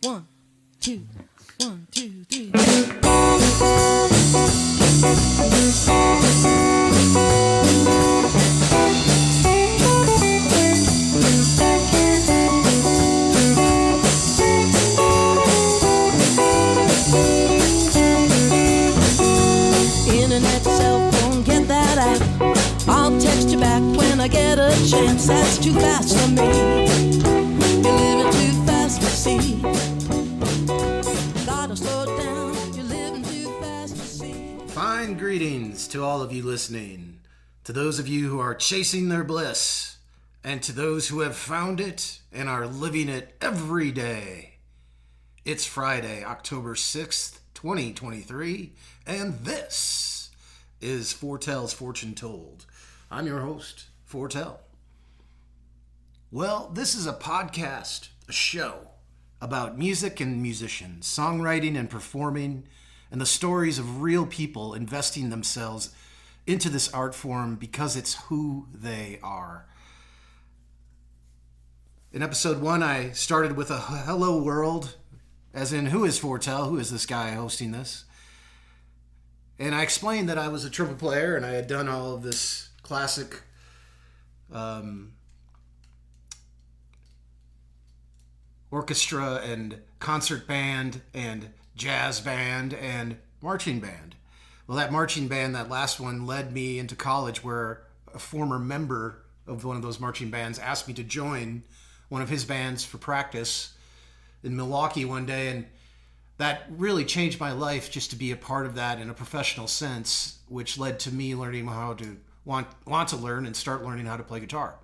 One, two, 1, 2, 3. Internet, cell phone, get that app. I'll text you back when I get a chance. That's too fast for me. You're living too fast to see. Gotta slow down. You're living too fast to see. Fine greetings to all of you listening, to those of you who are chasing their bliss, and to those who have found it and are living it every day. It's Friday, October 6th, 2023, and this is Fortell's Fortune Told. I'm your host, Fortell. Well, this is a podcast, a show about music and musicians, songwriting and performing, and the stories of real people investing themselves into this art form because it's who they are. In episode 1, I started with a hello world, as in, who is Fortell? Who is this guy hosting this? And I explained that I was a trumpet player and I had done all of this classic orchestra and concert band and jazz band and marching band. Well, that marching band, that last one, led me into college where a former member of one of those marching bands asked me to join one of his bands for practice in Milwaukee one day, and that really changed my life just to be a part of that in a professional sense, which led to me learning how to want to learn and start learning how to play guitar.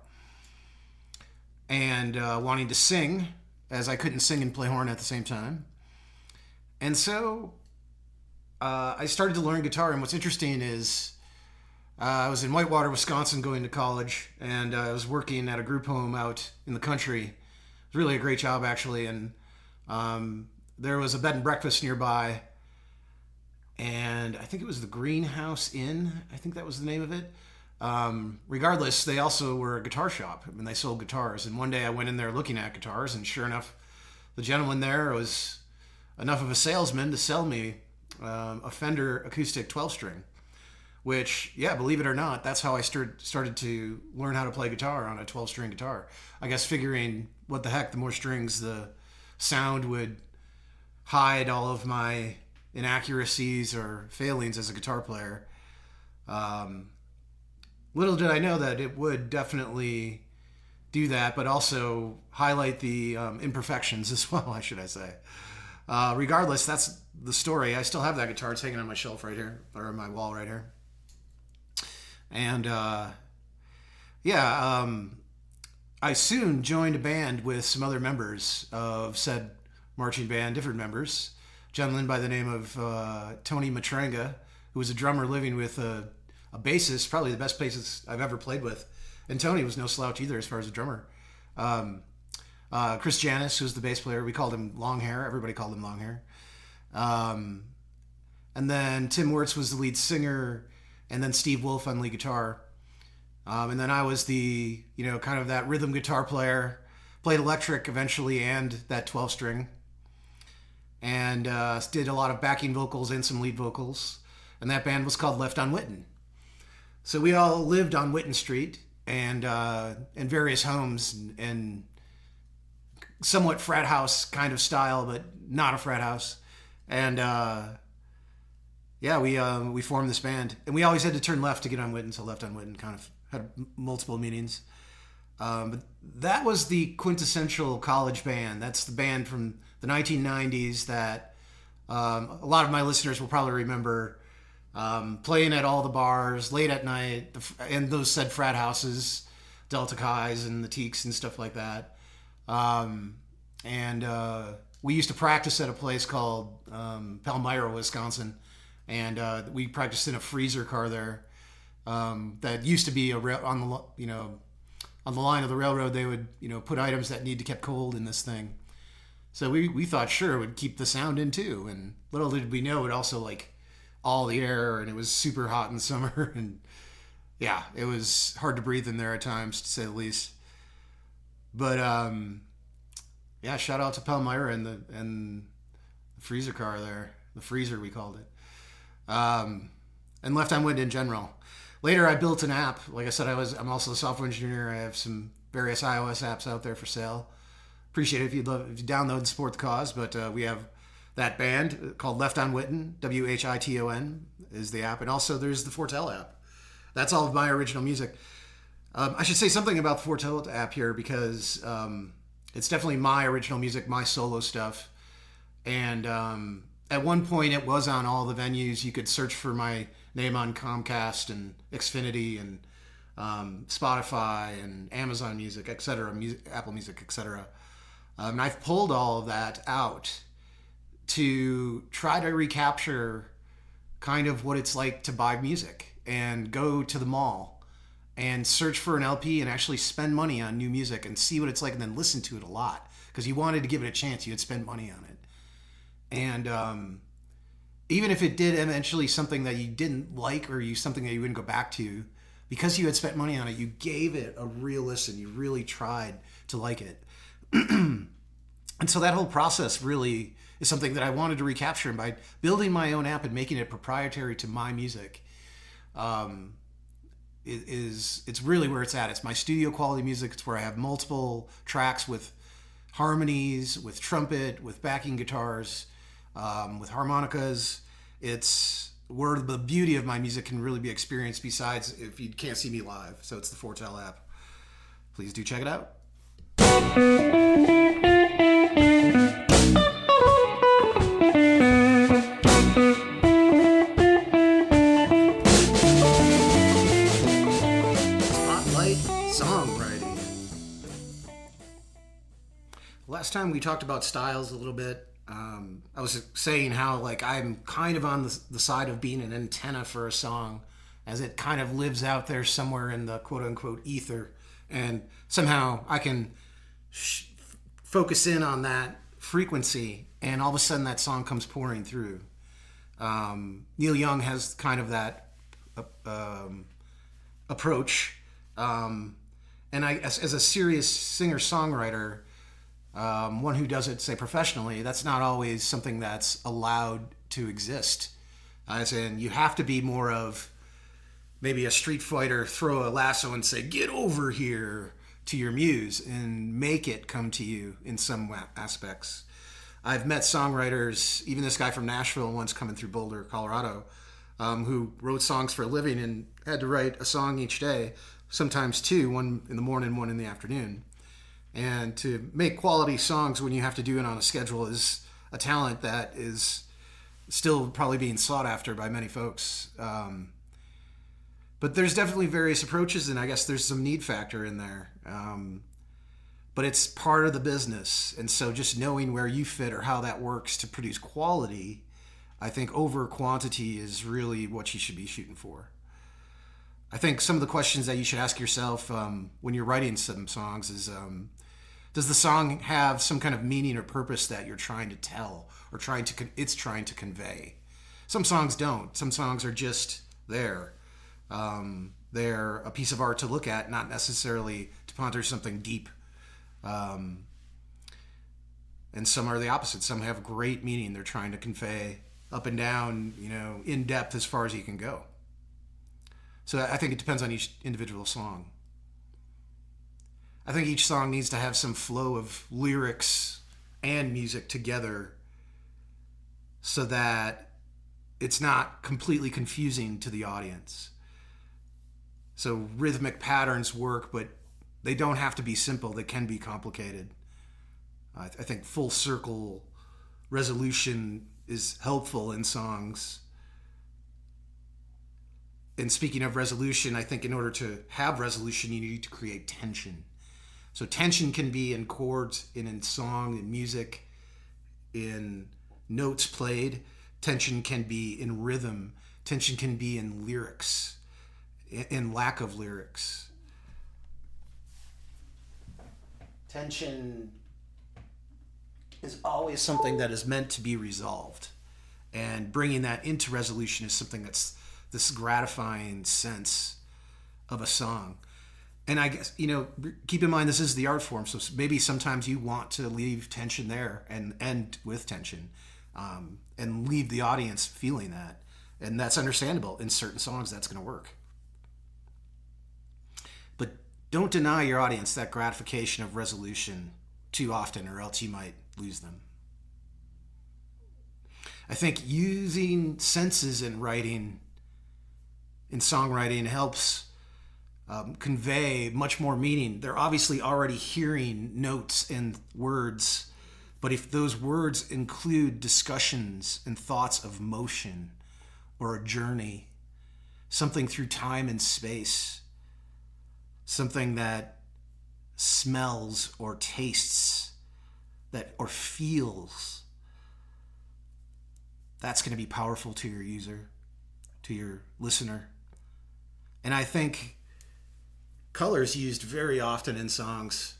And wanting to sing, as I couldn't sing and play horn at the same time. And so I started to learn guitar, and what's interesting is I was in Whitewater, Wisconsin going to college, and I was working at a group home out in the country. It was really a great job, actually, and there was a bed and breakfast nearby, and I think it was the Greenhouse Inn. I think that was the name of it. Regardless, they also were a guitar shop. I mean, they sold guitars. And one day I went in there looking at guitars, and sure enough, the gentleman there was enough of a salesman to sell me a Fender acoustic 12-string, which, yeah, believe it or not, that's how I started to learn how to play guitar on a 12-string guitar. I guess figuring, what the heck, the more strings, the sound would hide all of my inaccuracies or failings as a guitar player. Little did I know that it would definitely do that, but also highlight the imperfections as well, should I say. Regardless, that's the story. I still have that guitar. It's hanging on my shelf right here, or on my wall right here. And I soon joined a band with some other members of said marching band, different members. A gentleman by the name of Tony Matranga, who was a drummer living with a bassist, probably the best bassist I've ever played with. And Tony was no slouch either as far as a drummer. Chris Janis, who's the bass player, we called him Long Hair. Everybody called him Long Hair. And then Tim Wirtz was the lead singer, and then Steve Wolf on lead guitar. And then I was the, kind of that rhythm guitar player, played electric eventually and that 12-string. And did a lot of backing vocals and some lead vocals. And that band was called Left on Whiton. So we all lived on Whiton Street and in various homes and somewhat frat house kind of style, but not a frat house. And we formed this band. And we always had to turn left to get on Whiton, so Left on Whiton kind of had multiple meanings. But that was the quintessential college band. That's the band from the 1990s that a lot of my listeners will probably remember playing at all the bars late at night, and those said frat houses, Delta Chi's and the Teaks and stuff like that. We used to practice at a place called Palmyra, Wisconsin, and we practiced in a freezer car there. That used to be on the line of the railroad. They would put items that need to keep cold in this thing. So we thought sure it would keep the sound in too, and little did we know it also like all the air, and it was super hot in summer, and yeah, it was hard to breathe in there at times, to say the least. But Yeah, shout out to Palmyra and the freezer car there. The freezer, we called it. And Left on Wind in general. Later, I built an app. Like I said, I'm also a software engineer. I have some various iOS apps out there for sale. Appreciate it if you download and support the cause. But we have that band called Left on Whiton. Whiton is the app, and also there's the Fortel app. That's all of my original music. I should say something about the Fortel app here because it's definitely my original music, my solo stuff. And at one point, it was on all the venues. You could search for my name on Comcast and Xfinity and Spotify and Amazon Music, etc., Apple Music, etc. And I've pulled all of that out to try to recapture kind of what it's like to buy music and go to the mall and search for an LP and actually spend money on new music and see what it's like and then listen to it a lot because you wanted to give it a chance. You would spend money on it. And even if it did eventually something that you didn't like or something that you wouldn't go back to, because you had spent money on it, you gave it a real listen. You really tried to like it. And so that whole process really is something that I wanted to recapture. And by building my own app and making it proprietary to my music, it's really where it's at. It's my studio quality music. It's where I have multiple tracks with harmonies, with trumpet, with backing guitars, with harmonicas. It's where the beauty of my music can really be experienced besides if you can't see me live. So it's the Fortel app. Please do check it out. Spotlight songwriting. Last time we talked about styles a little bit. I was saying how like I'm kind of on the side of being an antenna for a song as it kind of lives out there somewhere in the quote unquote ether, and somehow I can focus in on that frequency and all of a sudden that song comes pouring through. Neil Young has kind of that approach, and I as a serious singer-songwriter, one who does it, say, professionally, that's not always something that's allowed to exist. As in, you have to be more of maybe a street fighter, throw a lasso and say, get over here to your muse and make it come to you in some aspects. I've met songwriters, even this guy from Nashville once coming through Boulder, Colorado, who wrote songs for a living and had to write a song each day, sometimes two, one in the morning, one in the afternoon. And to make quality songs when you have to do it on a schedule is a talent that is still probably being sought after by many folks. But there's definitely various approaches, and I guess there's some need factor in there. But it's part of the business. And so just knowing where you fit or how that works to produce quality, I think over quantity is really what you should be shooting for. I think some of the questions that you should ask yourself when you're writing some songs is, does the song have some kind of meaning or purpose that you're trying to tell or it's trying to convey? Some songs don't. Some songs are just there. They're a piece of art to look at, not necessarily to ponder something deep. And some are the opposite. Some have great meaning. They're trying to convey up and down, in depth as far as you can go. So I think it depends on each individual song. I think each song needs to have some flow of lyrics and music together so that it's not completely confusing to the audience. So rhythmic patterns work, but they don't have to be simple. They can be complicated. I think full circle resolution is helpful in songs. And speaking of resolution, I think in order to have resolution, you need to create tension. So tension can be in chords, in song, in music, in notes played. Tension can be in rhythm. Tension can be in lyrics, in lack of lyrics. Tension is always something that is meant to be resolved. And bringing that into resolution is something that's this gratifying sense of a song. And I guess, keep in mind this is the art form, so maybe sometimes you want to leave tension there and end with tension, and leave the audience feeling that. And that's understandable. In certain songs, that's going to work. But don't deny your audience that gratification of resolution too often, or else you might lose them. I think using senses in writing, in songwriting, helps convey much more meaning. They're obviously already hearing notes and words, but if those words include discussions and thoughts of motion or a journey, something through time and space, something that smells or tastes, that or feels, that's going to be powerful to your user, to your listener. And I think color is used very often in songs.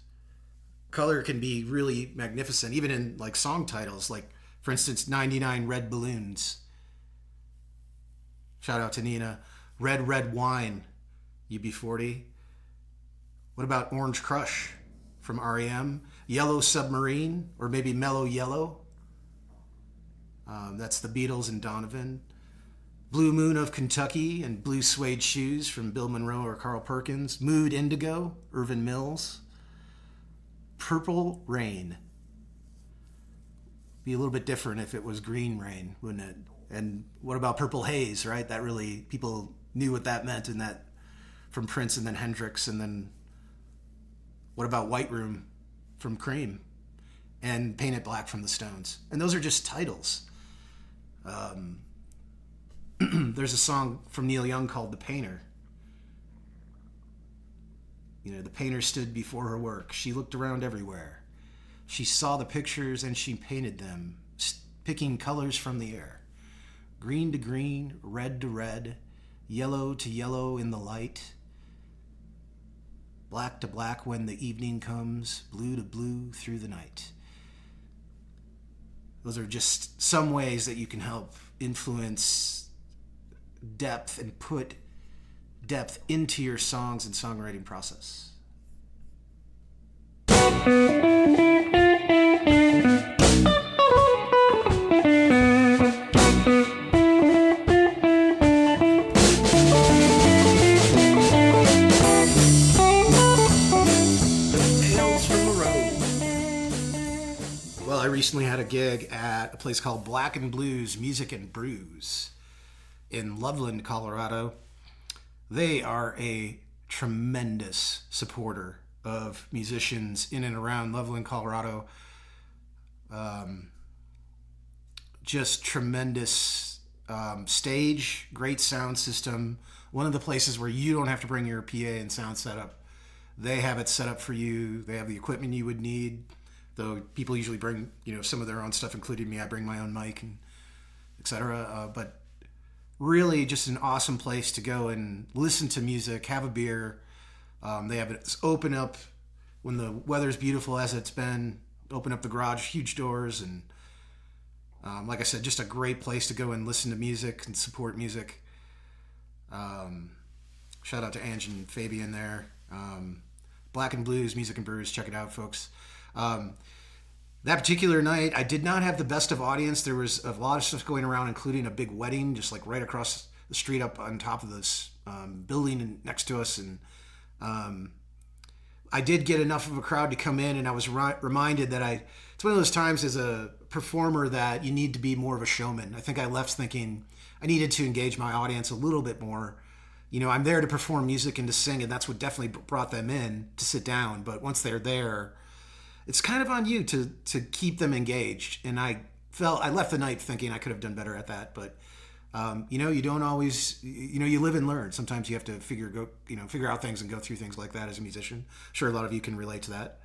Color can be really magnificent, even in like song titles, like for instance, 99 Red Balloons. Shout out to Nina. Red, Red Wine, UB40. What about Orange Crush from REM? Yellow Submarine, or maybe Mellow Yellow. That's the Beatles and Donovan. Blue Moon of Kentucky and Blue Suede Shoes from Bill Monroe or Carl Perkins. Mood Indigo, Irvin Mills. Purple Rain. Be a little bit different if it was Green Rain, wouldn't it? And what about Purple Haze, right? That really, people knew what that meant, and that from Prince and then Hendrix, and then what about White Room from Cream? And Paint It Black from the Stones. And those are just titles. There's a song from Neil Young called The Painter. The painter stood before her work. She looked around everywhere. She saw the pictures and she painted them, picking colors from the air. Green to green, red to red, yellow to yellow in the light. Black to black when the evening comes, blue to blue through the night. Those are just some ways that you can help influence depth and put depth into your songs and songwriting process. Well, I recently had a gig at a place called Black and Blues Music and Brews in Loveland, Colorado. They are a tremendous supporter of musicians in and around Loveland, Colorado. Just tremendous stage, great sound system. One of the places where you don't have to bring your PA and sound setup. They have it set up for you. They have the equipment you would need. Though people usually bring, some of their own stuff, including me. I bring my own mic and etc. But really just an awesome place to go and listen to music, have a beer. They have it open up when the weather's beautiful as it's been, open up the garage, huge doors. And like I said, just a great place to go and listen to music and support music. Shout out to Ange and Fabian there. Black and Blues, Music and Brews. Check it out, folks. That particular night, I did not have the best of audience. There was a lot of stuff going around, including a big wedding, just like right across the street up on top of this building next to us. And I did get enough of a crowd to come in, and I was reminded that it's one of those times as a performer that you need to be more of a showman. I think I left thinking I needed to engage my audience a little bit more. I'm there to perform music and to sing, and that's what definitely brought them in to sit down. But once they're there, it's kind of on you to keep them engaged. And I left the night thinking I could have done better at that. But you don't always, you live and learn. Sometimes you have to figure out things and go through things like that as a musician. Sure, a lot of you can relate to that.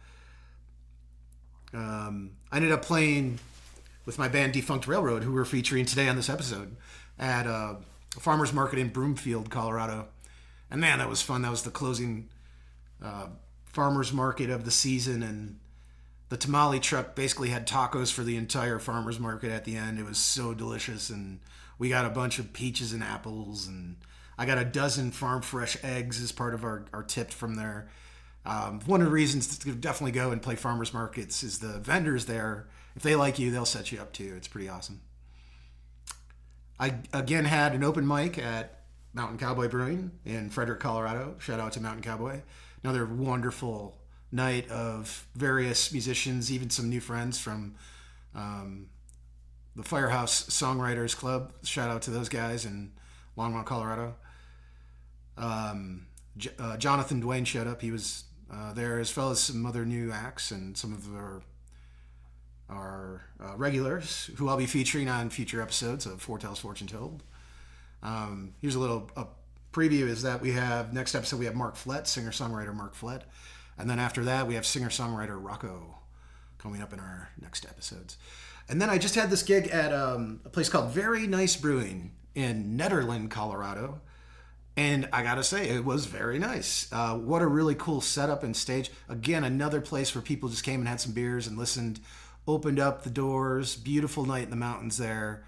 I ended up playing with my band Defunkt Railroad, who we're featuring today on this episode, at a farmer's market in Broomfield, Colorado. And man, that was fun. That was the closing farmer's market of the season, and the tamale truck basically had tacos for the entire farmer's market at the end. It was so delicious, and we got a bunch of peaches and apples and I got a dozen farm fresh eggs as part of our tip from there. One of the reasons to definitely go and play farmers markets is the vendors there. If they like you, they'll set you up too. It's pretty awesome. I again had an open mic at Mountain Cowboy Brewing in Frederick, Colorado. Shout out to Mountain Cowboy. Another wonderful night of various musicians, even some new friends from the Firehouse Songwriters Club. Shout out to those guys in Longmont, Colorado. Jonathan Dwayne showed up. He was there, as well as some other new acts and some of our regulars who I'll be featuring on future episodes of Foretells Fortune Told. Here's a little preview is that we have, next episode we have Mark Flett, singer-songwriter Mark Flett. And then after that we have singer-songwriter Rocco coming up in our next episodes. And then I just had this gig at a place called Very Nice Brewing in Nederland, Colorado. And I gotta say, it was very nice. What a really cool setup and stage. Again, another place where people just came and had some beers and listened, opened up the doors, beautiful night in the mountains there.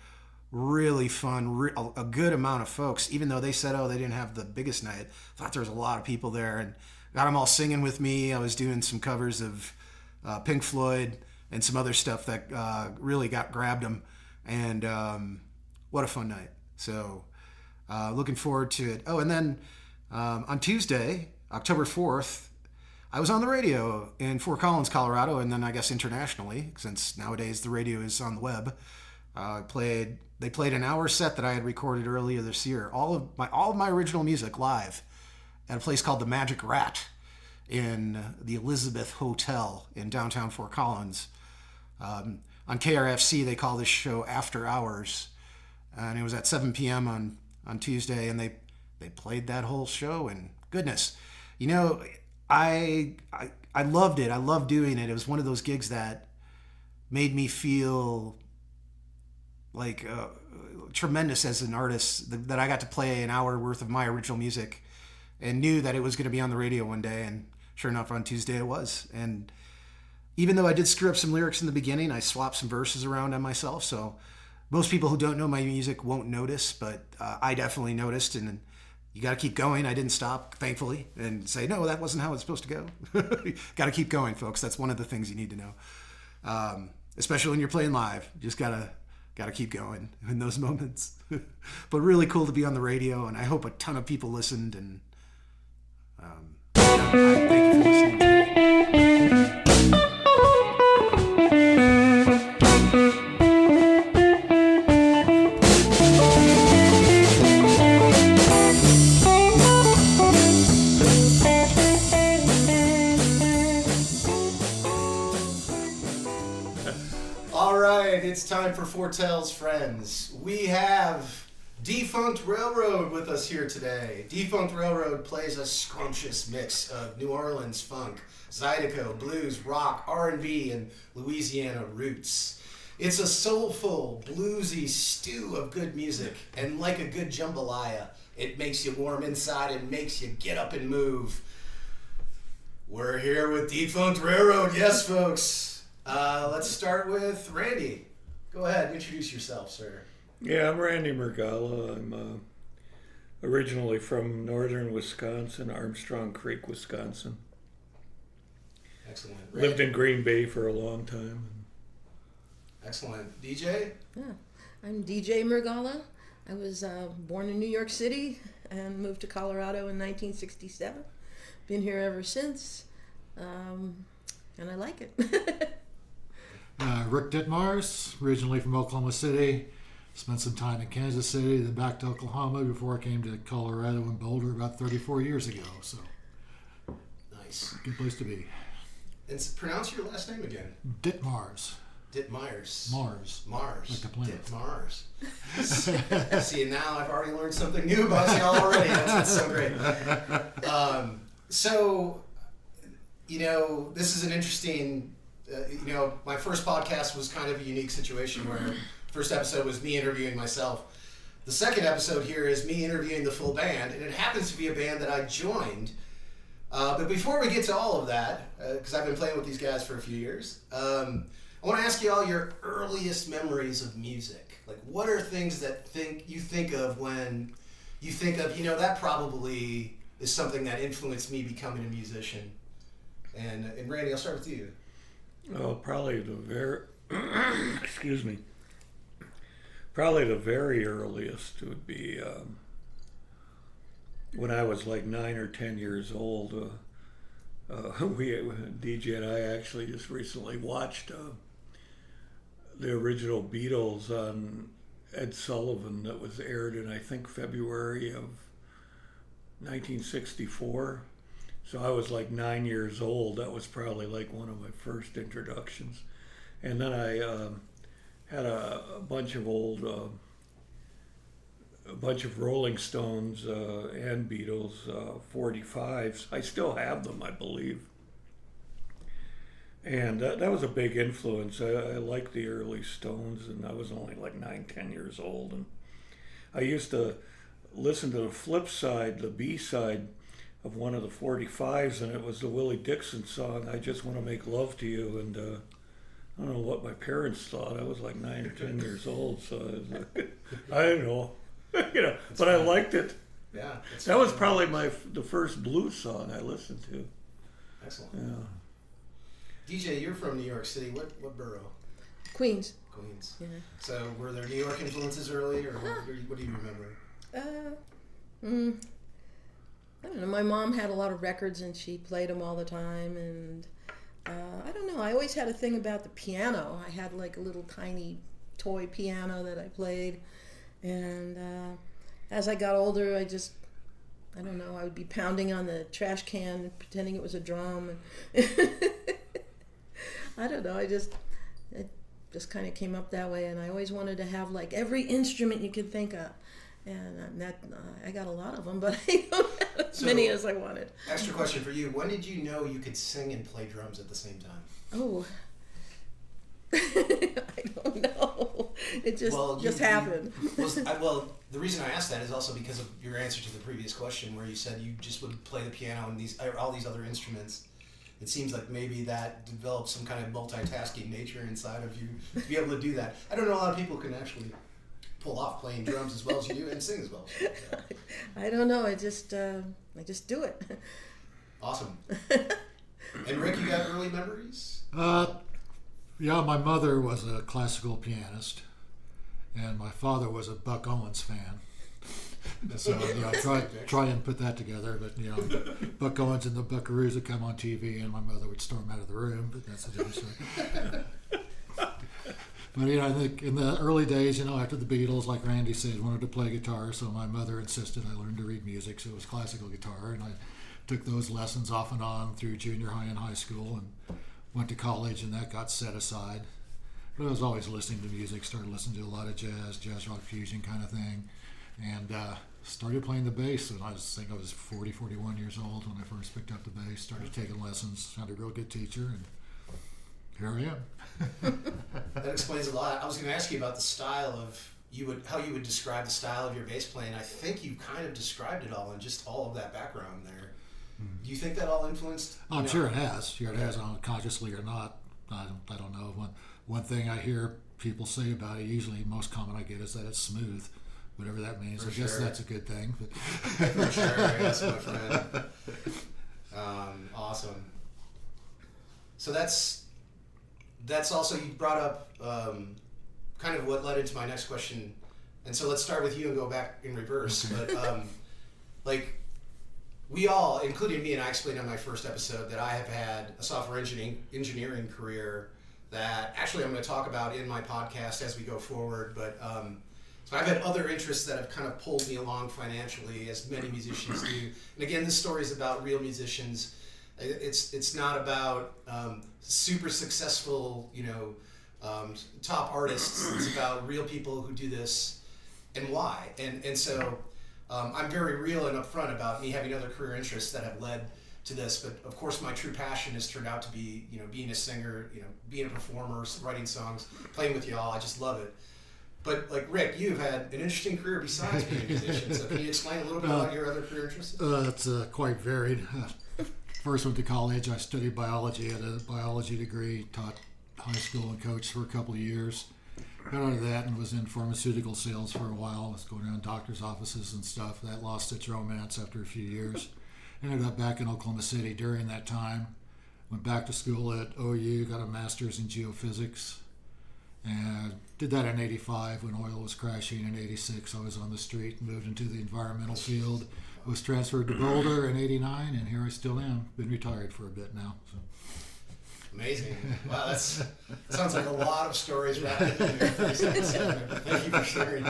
Really fun, a good amount of folks, even though they said, they didn't have the biggest night. I thought there was a lot of people there and got them all singing with me. I was doing some covers of Pink Floyd and some other stuff that really grabbed them. And what a fun night. So looking forward to it. Oh, and then on Tuesday, October 4th, I was on the radio in Fort Collins, Colorado, and then I guess internationally, since nowadays the radio is on the web. They played an hour set that I had recorded earlier this year. All of my original music live at a place called the Magic Rat in the Elizabeth Hotel in downtown Fort Collins. On KRFC, they call this show After Hours, and it was at 7 p.m. on Tuesday, and they played that whole show. And goodness, I loved it. I loved doing it. It was one of those gigs that made me feel like tremendous as an artist, that I got to play an hour worth of my original music and knew that it was going to be on the radio one day. And sure enough, on Tuesday it was. And even though I did screw up some lyrics in the beginning, I swapped some verses around on myself. So most people who don't know my music won't notice, but I definitely noticed. And you got to keep going. I didn't stop, thankfully, and say, no, that wasn't how it's supposed to go. Got to keep going, folks. That's one of the things you need to know. Especially when you're playing live. Just got to keep going in those moments. But really cool to be on the radio, and I hope a ton of people listened. And I thank you for listening. It's time for Foretells Friends. We have Defunkt Railroad with us here today. Defunkt Railroad plays a scrumptious mix of New Orleans funk, Zydeco, blues, rock, R&B, and Louisiana roots. It's a soulful, bluesy stew of good music, and like a good jambalaya, it makes you warm inside and makes you get up and move. We're here with Defunkt Railroad. Yes, folks. Let's start with Randy. Go ahead, introduce yourself, sir. Yeah, I'm Randy Mergala. I'm originally from northern Wisconsin, Armstrong Creek, Wisconsin. Excellent. Lived in Green Bay for a long time. Excellent. DJ? Yeah, I'm DJ Mergala. I was born in New York City and moved to Colorado in 1967. Been here ever since, and I like it. Rick Ditmars, originally from Oklahoma City. Spent some time in Kansas City, then back to Oklahoma before I came to Colorado and Boulder about 34 years ago. So, nice. Good place to be. And pronounce your last name again. Ditmars. Ditmars. Mars. Like the planet. Ditmars. See, now I've already learned something new about you already. That's so great. This is an interesting... my first podcast was kind of a unique situation where the first episode was me interviewing myself. The second episode here is me interviewing the full band, and it happens to be a band that I joined. But before we get to all of that, because I've been playing with these guys for a few years, I want to ask you all your earliest memories of music. Like, what are things that you think of when you think of, that probably is something that influenced me becoming a musician. And Randy, I'll start with you. Oh, probably excuse me. Probably the very earliest would be when I was like 9 or 10 years old. DJ and I actually just recently watched the original Beatles on Ed Sullivan that was aired in, I think, February of 1964. So I was like 9 years old. That was probably like one of my first introductions. And then I had a bunch of Rolling Stones and Beatles 45s. I still have them, I believe. And that was a big influence. I liked the early Stones, and I was only like 9, 10 years old. And I used to listen to the flip side, the B side of one of the 45s, and it was the Willie Dixon song, I Just Want to Make Love to You. And I don't know what my parents thought. I was like 9 or 10 years old, so I was like, I don't know. But I liked it. Yeah. That was probably the first blues song I listened to. Excellent. Yeah. DJ, you're from New York City. What borough? Queens. Queens. Yeah. So were there New York influences early, or what do you remember? I don't know. My mom had a lot of records and she played them all the time. And I don't know. I always had a thing about the piano. I had like a little tiny toy piano that I played. And as I got older, I don't know, I would be pounding on the trash can, pretending it was a drum. And I don't know, it just kind of came up that way. And I always wanted to have like every instrument you could think of. And I got a lot of them, but I don't have as many as I wanted. Extra question for you. When did you know you could sing and play drums at the same time? Oh, I don't know. It just happened. Well, the reason I asked that is also because of your answer to the previous question, where you said you just would play the piano and all these other instruments. It seems like maybe that developed some kind of multitasking nature inside of you to be able to do that. I don't know a lot of people can actually pull off playing drums as well as you do and sing as well as you do. I don't know. I just do it. Awesome. And Rick, you got early memories? Yeah, my mother was a classical pianist, and my father was a Buck Owens fan. So try and put that together. But Buck Owens and the Buckaroos would come on TV, and my mother would storm out of the room. But that's a different story. But I think in the early days, after the Beatles, like Randy said, wanted to play guitar, so my mother insisted I learn to read music. So it was classical guitar, and I took those lessons off and on through junior high and high school, and went to college, and that got set aside. But I was always listening to music, started listening to a lot of jazz rock fusion kind of thing, and started playing the bass when I was 40, 41 years old when I first picked up the bass, started taking lessons, found a real good teacher, and here I am. That explains a lot. I was going to ask you about the style of how you would describe the style of your bass playing. I think you kind of described it all in just all of that background there. Do you think that all influenced? I'm sure it has. Sure it has, consciously or not. I don't know. One thing I hear people say about it, usually most common I get, is that it's smooth. Whatever that means. I guess that's a good thing. But. For sure. Yes, my friend. Awesome. So that's also, you brought up kind of what led into my next question. And so let's start with you and go back in reverse. But we all, including me, and I explained on my first episode that I have had a software engineering career that actually I'm going to talk about in my podcast as we go forward. But so I've had other interests that have kind of pulled me along financially, as many musicians do. And again, this story is about real musicians. It's not about super successful, top artists. It's about real people who do this and why. And so I'm very real and upfront about me having other career interests that have led to this. But of course, my true passion has turned out to be, being a singer, being a performer, writing songs, playing with y'all. I just love it. But Rick, you've had an interesting career besides being a musician. So can you explain a little bit about your other career interests? It's quite varied. First went to college. I studied biology, had a biology degree, taught high school and coached for a couple of years. got out of that and was in pharmaceutical sales for a while. I was going around doctors' offices and stuff. That lost its romance after a few years. Ended up back in Oklahoma City during that time. Went back to school at OU, got a master's in geophysics. And did that in 85 when oil was crashing. In 86, I was on the street, moved into the environmental field. Was transferred to Boulder in 89, and here I still am. Been retired for a bit now. So. Amazing. Wow, that sounds like a lot of stories wrapped into your first segment. Thank you for sharing.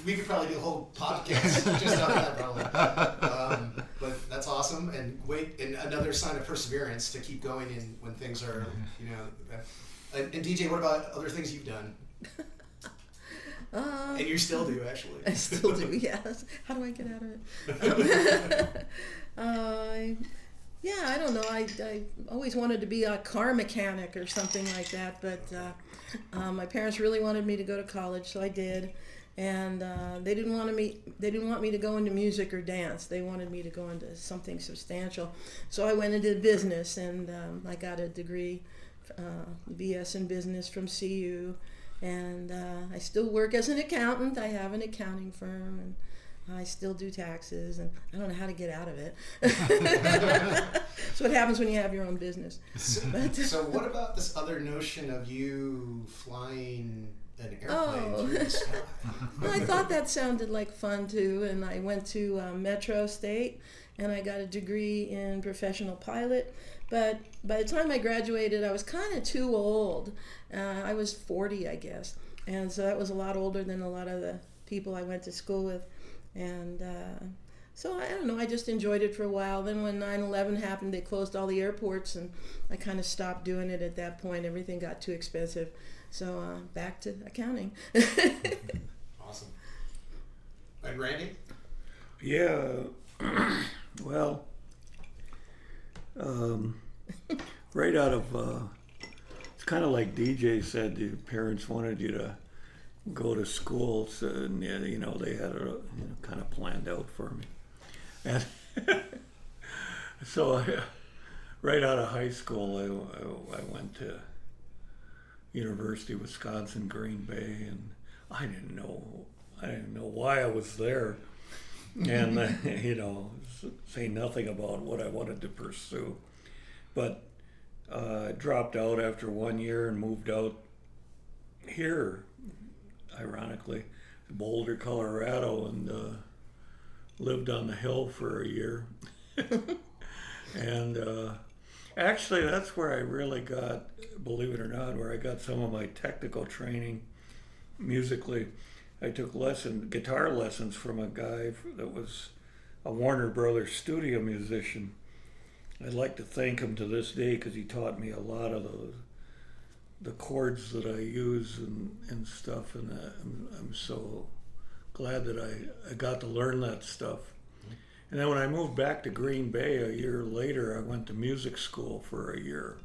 We could probably do a whole podcast just on that, probably. But that's awesome, and another sign of perseverance to keep going in when things are, And DJ, what about other things you've done? And you still do, actually. I still do, yes. How do I get out of it? Yeah, I don't know. I always wanted to be a car mechanic or something like that, but my parents really wanted me to go to college, so I did. And they didn't want me to go into music or dance. They wanted me to go into something substantial. So I went into business, and I got a degree, BS in business from CU. And I still work as an accountant. I have an accounting firm, and I still do taxes, and I don't know how to get out of it. That's what happens when you have your own business. So what about this other notion of you flying an airplane through the sky? Well, I thought that sounded like fun too, and I went to Metro State, and I got a degree in professional pilot. But by the time I graduated, I was kind of too old. I was 40, I guess, and so that was a lot older than a lot of the people I went to school with. And so I don't know, I just enjoyed it for a while. Then when 9/11 happened, they closed all the airports, and I kind of stopped doing it at that point. Everything got too expensive. So back to accounting. Awesome. And Randy? Yeah, well, right out of, it's kind of like DJ said, your parents wanted you to go to school, so, and, they had it kind of planned out for me. And so right out of high school, I went to University of Wisconsin, Green Bay, and I didn't know why I was there, and say nothing about what I wanted to pursue, but I dropped out after 1 year and moved out here, ironically, Boulder, Colorado, and lived on the hill for a year. And actually, that's where I really got, believe it or not, where I got some of my technical training musically. I took guitar lessons from a guy that was a Warner Brothers studio musician. I'd like to thank him to this day because he taught me a lot of the chords that I use and stuff, and I'm so glad that I got to learn that stuff. And then when I moved back to Green Bay a year later, I went to music school for a year.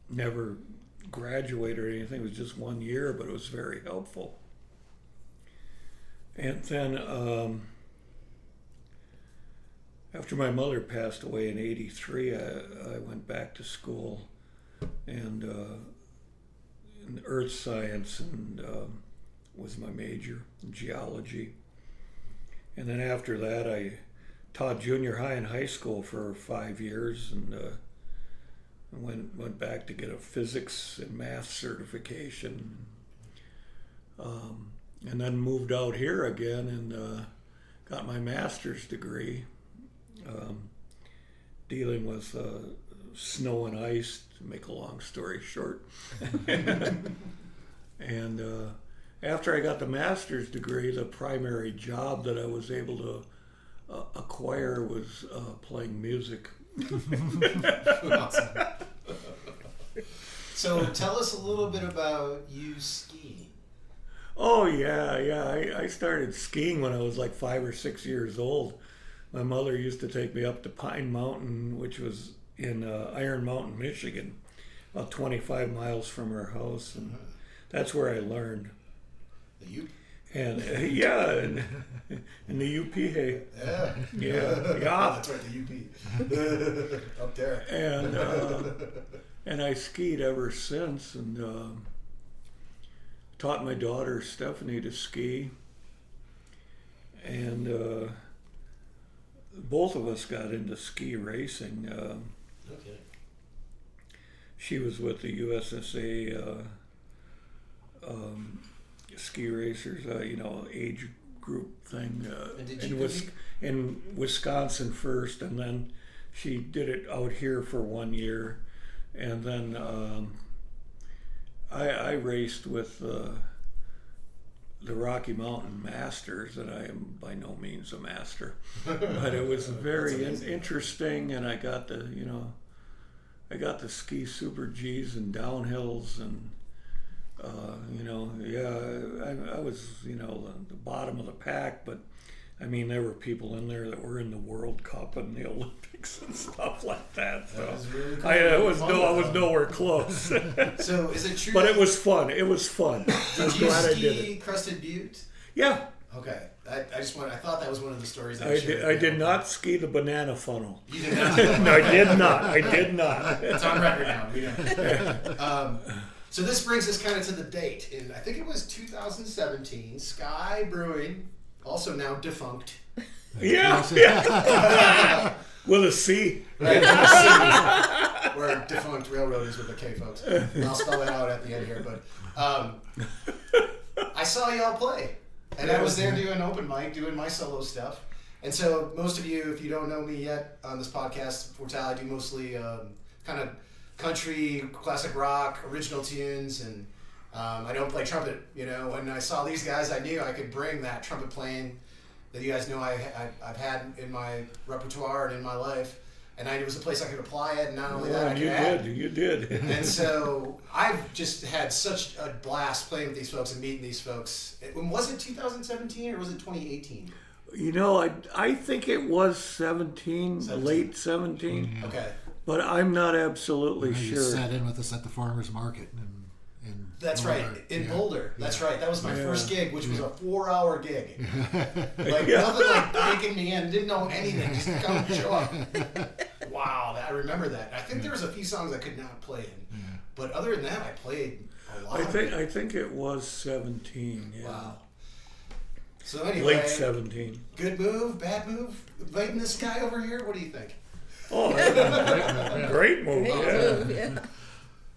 Never graduated or anything. It was just 1 year, but it was very helpful. And then after my mother passed away in '83, I went back to school and in earth science and was my major, in geology. And then after that, I taught junior high and high school for 5 years, and went back to get a physics and math certification. And then moved out here again and got my master's degree, dealing with snow and ice, to make a long story short. And after I got the master's degree, the primary job that I was able to acquire was playing music. Awesome. So tell us a little bit about you skiing. Oh yeah. I started skiing when I was like 5 or 6 years old. My mother used to take me up to Pine Mountain, which was in Iron Mountain, Michigan, about 25 miles from her house, and that's where I learned. The U? And in the UP, hey. Yeah. That's right, the UP. Up there. And And I skied ever since, and taught my daughter Stephanie to ski. And both of us got into ski racing. Okay. She was with the USSA ski racers, age group thing. And did you In Wisconsin first, and then she did it out here for 1 year. And then I raced with the Rocky Mountain Masters, and I am by no means a master, but it was very interesting, and I got to ski super G's and downhills, and I was the bottom of the pack, but I mean there were people in there that were in the World Cup and the Olympics and stuff like that. So That was really cool. I was nowhere close. So is it true? But that- it was fun. It was fun. I'm Did you glad I did ski it. Crested Butte? Yeah, Okay. I thought that was one of the stories. I did not ski the banana funnel. You did not. No, I did not. I did not. It's on record now. We know. So this brings us kind of to the date. I think it was 2017. Sky Brewing, also now defunct. Yeah. With a C. Right. Where Defunkt Railroad is with a K, folks. I'll spell it out at the end here. But I saw y'all play. And I was there doing open mic, doing my solo stuff. And so most of you, if you don't know me yet on this podcast, Fortal, I do mostly kind of country, classic rock, original tunes, and I don't play trumpet. When I saw these guys, I knew I could bring that trumpet playing that you guys know I've had in my repertoire and in my life. And it was a place I could apply it, and not only that, I could add. You did. And so I've just had such a blast playing with these folks and meeting these folks. Was it 2017 or was it 2018? I think it was 17, late 17. Okay. But I'm not absolutely You sure. sat in with us at the farmer's market in That's Boulder. right, in Yeah. Boulder. That's right. That was my first gig, which was a 4-hour gig. Nothing like breaking me in. Didn't know anything. Just come and show up. Wow, I remember that. I think there was a few songs I could not play in, but other than that, I played a lot. I think it was 17. Yeah. Wow. So anyway, Late 17. good move, bad move. Inviting this guy over here. What do you think? Oh, great move. Great Yeah. move, yeah.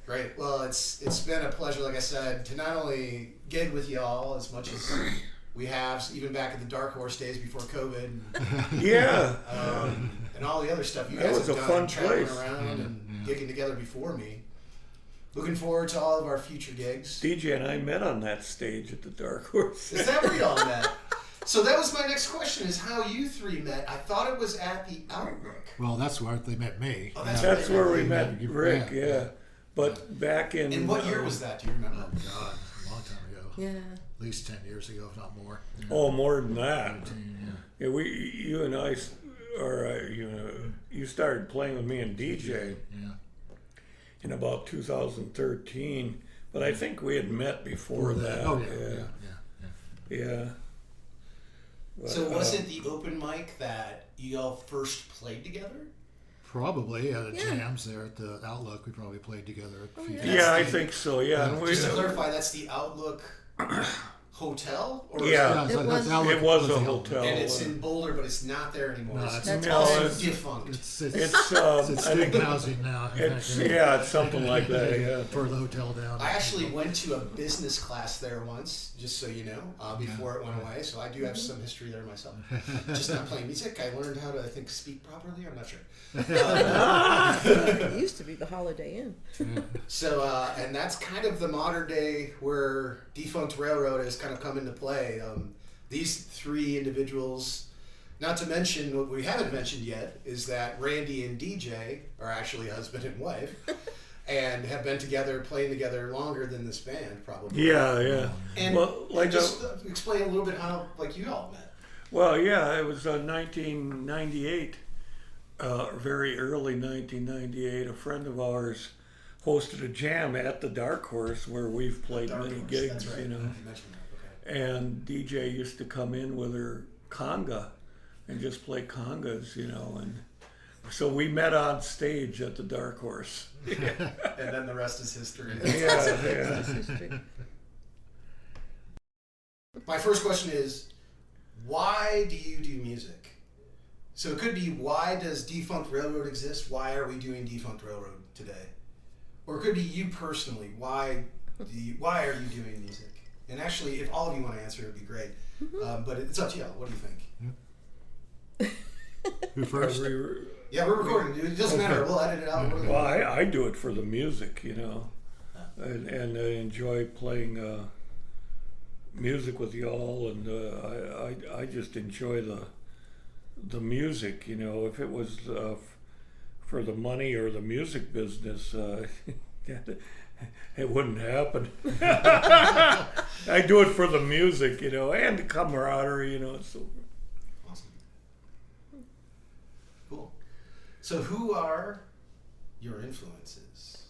Great. Well, it's been a pleasure, like I said, to not only gig with y'all as much as we have, even back in the Dark Horse days before COVID, Yeah. and all the other stuff you That guys was have a done, fun traveling place. around and gigging together before me. Looking forward to all of our future gigs. DJ and I met on that stage at the Dark Horse. Is that where y'all met? So that was my next question: is how you three met? I thought it was at the Outlook. Well, that's where they met me. Oh, that's That's right. where we Yeah. met Rick, Yeah. yeah. But back in... And what year was that? Do you remember? Oh, God, a long time ago. Yeah. At least 10 years ago, if not more. Oh, more than that. 18, Yeah, you and I, you started playing with me and DJ yeah. in about 2013, but I think we had met before that. Oh, yeah. Yeah. But, So was it the open mic that you all first played together? Probably at the Yeah. jams there at the Outlook. We probably played together a few yeah. times. Yeah, I think so. Yeah, and we, Just to clarify, that's the Outlook Hotel? Or Yeah. so It that's was- Outlook it was the a Outlook. hotel. And it's in Boulder, but it's not there anymore. No, It's it's, That's No, awesome. it's- defunct. it's it's I think housing now. it's something like that. Yeah. For the hotel down. I actually went to a business class there once, just so you know, before it went away. So I do have some history there myself. Just not playing music. I learned how to, I think, speak properly. I'm not sure. It used to be the Holiday Inn. So, and that's kind of the modern day where Defunkt Railroad has kind of come into play. These three individuals, not to mention what we haven't mentioned yet, is that Randy and DJ are actually husband and wife, and have been together, playing together longer than this band, probably. Yeah. And, Well, like just explain a little bit how, like, you all met. Well, yeah, it was 1998, very early 1998. A friend of ours hosted a jam at the Dark Horse where we've played Dark many Horse, gigs, that's right. you know. You mentioned that, okay. And DJ used to come in with her conga and just play congas, you know. And So we met on stage at the Dark Horse. And then the rest is history. Yeah. My first question is, why do you do music? So it could be, why does Defunkt Railroad exist? Why are we doing Defunkt Railroad today? Or it could be you personally. Why are you doing music? And actually, if all of you want to answer, it would be great. But it's up to y'all. What do you think? Who first? Yeah, we're recording. It doesn't matter. We'll edit it out. Well, I do it for the music, you know, and I enjoy playing music with y'all, and I just enjoy the music, you know. If it was for the money or the music business, it wouldn't happen. I do it for the music, you know, and the camaraderie, you know. So Awesome. Cool. So who are your influences?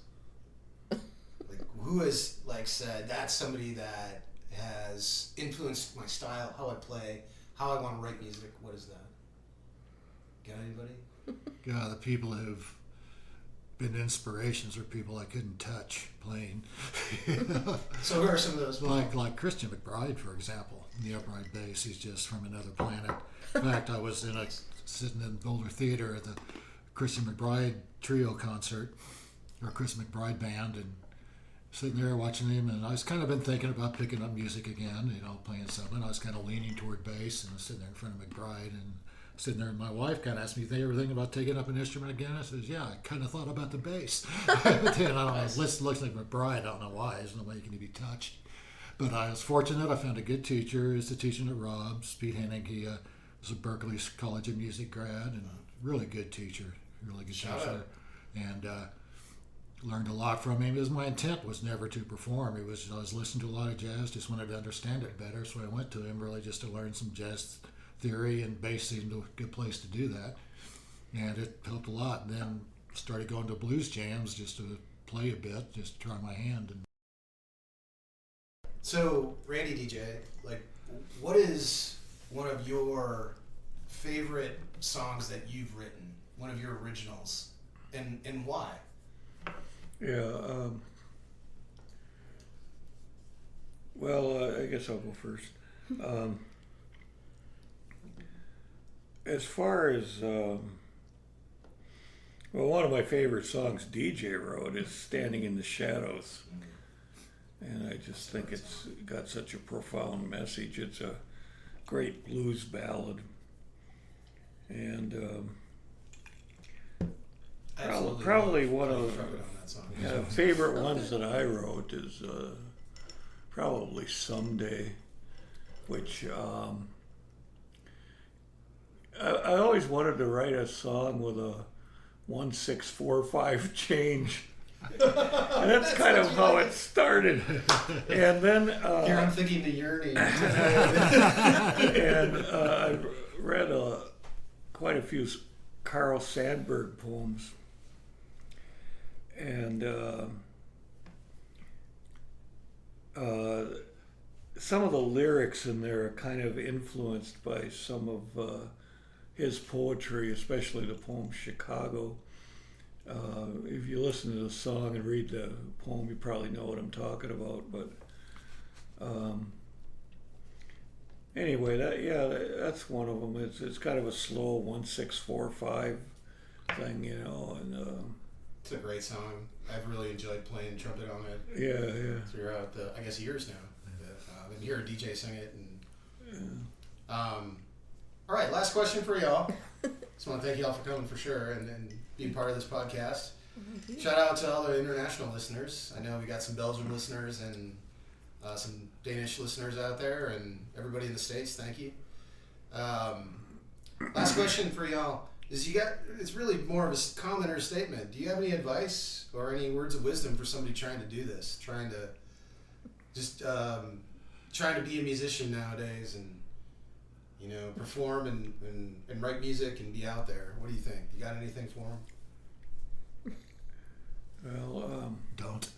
Like, who has said that's somebody that has influenced my style, how I play, how I want to write music? What is that? Got anybody? Yeah, the people who've been inspirations are people I couldn't touch playing. So who are some of those people? Like Christian McBride, for example, the upright bass. He's just from another planet. In fact, I was sitting in Boulder Theater at the Christian McBride trio concert, or Christian McBride band, and sitting there watching him, and I was kind of been thinking about picking up music again, you know, playing something. I was kind of leaning toward bass, and I was sitting there in front of McBride, and sitting there, and my wife kind of asked me, "You ever thinking about taking up an instrument again?" I says, "Yeah, I kind of thought about the bass." But then I don't know, it looks like McBride. I don't know why. There's nobody can be touched. But I was fortunate. I found a good teacher. He's the teaching at Rob's, Pete Hennig. He was a Berkeley College of Music grad, and really good teacher. Really good Shout teacher. out. And learned a lot from him. Because my intent was never to perform. I was listening to a lot of jazz, just wanted to understand it better. So I went to him really just to learn some jazz theory, and bass seemed a good place to do that. And it helped a lot. And then started going to blues jams just to play a bit, just to try my hand. And So, Randy DJ, what is one of your favorite songs that you've written? One of your originals, and why? yeah. Well, I guess I'll go first. As far as one of my favorite songs DJ wrote is "Standing in the Shadows," and I just think it's got such a profound message. It's a great blues ballad, and probably one of the favorite ones that I wrote is probably "Someday," which I always wanted to write a song with a 1/6/4/5 change, and that's kind of how it started. And then Here I'm thinking the yearning. and I read quite a few Carl Sandburg poems, and some of the lyrics in there are kind of influenced by some of his poetry, especially the poem "Chicago." If you listen to the song and read the poem, you probably know what I'm talking about. But anyway, that's one of them. It's kind of a slow 1/6/4/5 thing, you know. And It's a great song. I've really enjoyed playing trumpet on it yeah. throughout the, years now. I've been hearing DJ sing it, and all right, last question for y'all. Just want to thank y'all for coming for sure, and being part of this podcast. Shout out to all the international listeners. I know we got some Belgian listeners and some Danish listeners out there, and everybody in the States. Thank you. Last question for y'all is: it's really more of a comment or a statement. Do you have any advice or any words of wisdom for somebody trying to do this, trying to be a musician nowadays, and perform and write music and be out there? What do you think? You got anything for them? Well, don't.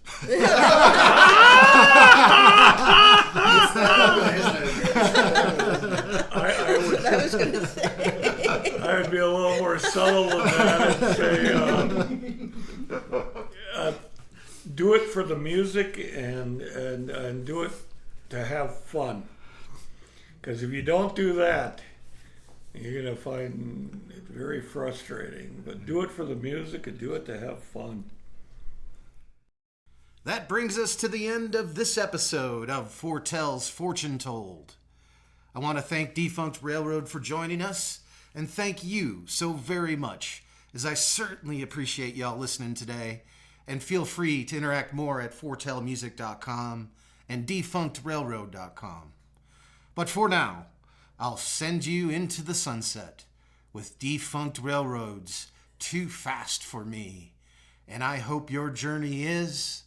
I would be a little more subtle than that and say, do it for the music and do it to have fun. Because if you don't do that, you're going to find it very frustrating. But do it for the music and do it to have fun. That brings us to the end of this episode of Foretel's Fortune Told. I want to thank Defunkt Railroad for joining us, and thank you so very much, as I certainly appreciate y'all listening today. And feel free to interact more at foretelmusic.com and defunktrailroad.com. But for now, I'll send you into the sunset with Defunkt Railroad's Too Fast for Me. And I hope your journey is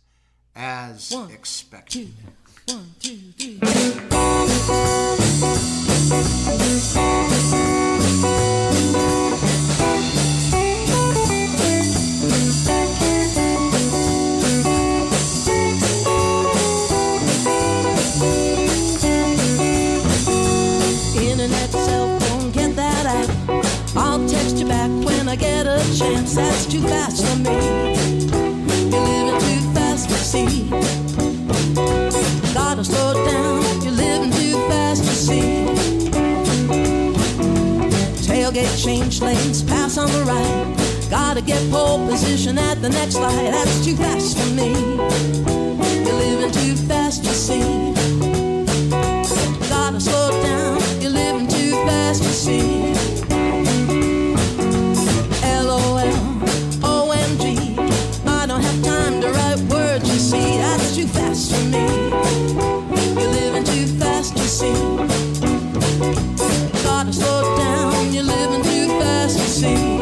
as expected. 1, 2, 3. Internet, cell phone, get that app. I'll text you back when I get a chance. That's too fast for me. You're living too fast to see. Gotta slow down, you're living too fast to see. Tailgate, change lanes, pass on the right. Gotta get pole position at the next light. That's too fast for me. You're living too fast to see. Gotta slow down, you're living too fast to see. LOL, OMG, I don't have time to write words, you see. That's too fast for me. You're living too fast to see. Gotta slow down, you're living too fast to see.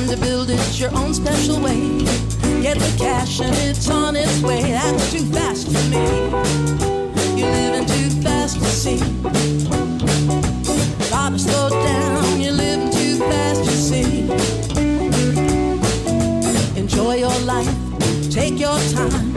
To build it your own special way. Get the cash and it's on its way. That's too fast for me. You're living too fast to see. Gotta slow down, you're living too fast to see. Enjoy your life, take your time.